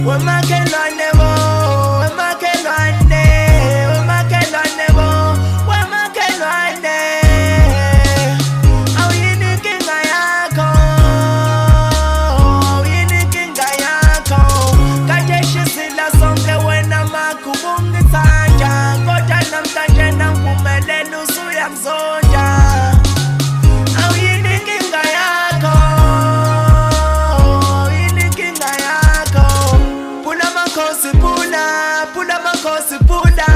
Wemakhelwane bo, wemakhelwane, wemakhelwane bo, wemakhelwane. Awuyini inkinga yakho, awuyini inkinga yakho. Kade shisila sonke wena makubungithanda, kodwa namhlanje nangiphumelele usuyangizonda. Awuyini inkinga yakho, awuyini inkinga yakho. Pula makhosi pula, pula makhosi pula,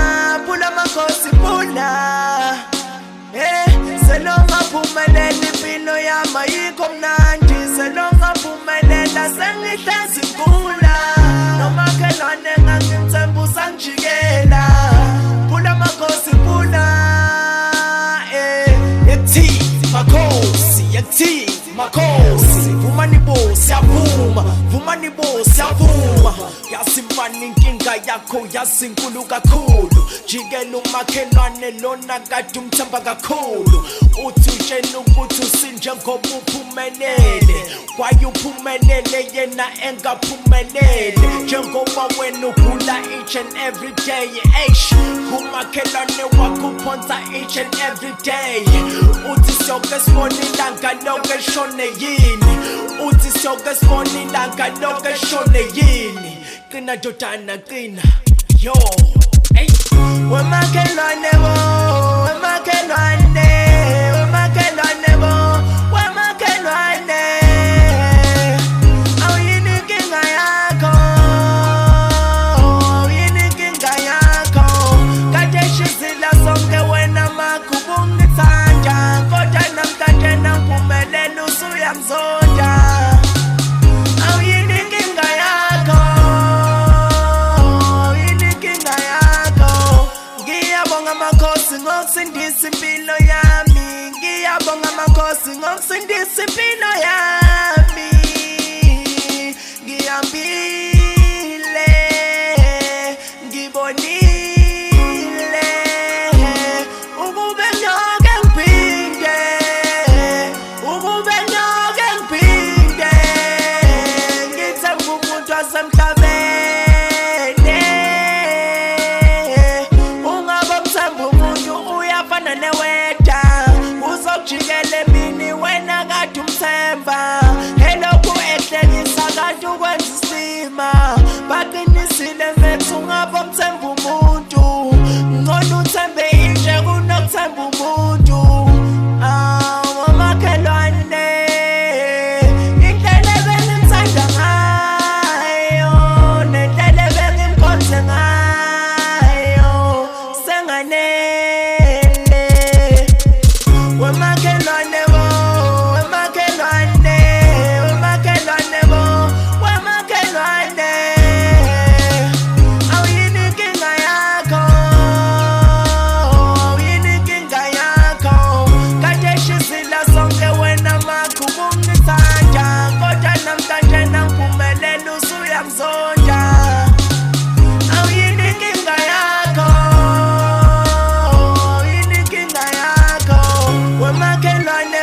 pula makhosi pula. Selonga phumelela impilo yami ayikho mnandi, selonga phumelela sengihlezi ngula. Nomakhelwane ngangimthemba usangijikela. Pula makhosi pula, yakuthi makhosi, yakuthi makhosi. Vuma nibo siyavuma, vuma nibo siyavuma. Yasimani inkinga yakho yasinkulu kakhulu. Jikela umakhelwane lona kade umthemba kakhulu. Uthi utshela ukuthi usinjengoba uphumelele, kwaye uphumelele yena engaphumelele. Njengoba wena ugula each and every day, umakhelwane wakho uphonsa each and every day. Uthi siyoke sibone ilanga loke shone yini, uthi siyoke sibone ilanga loke shone yini. Qina dodana qina, yo, hey. Wemakhelwane bo, wemakhelwane, wemakhelwane bo, wemakhelwane. Awuyini inkinga yakho, awuyini inkinga yakho. Kade shisila sonke wena makubungithanda, kodwa namhlanje nangiphumelele usuyangizonda. Awuyini inkinga yakho, awuyini inkinga yakho. Ngiyabonga makhosi ngokusindisa impilo yami, ngiyabonga makhosi ngokusindisa impilo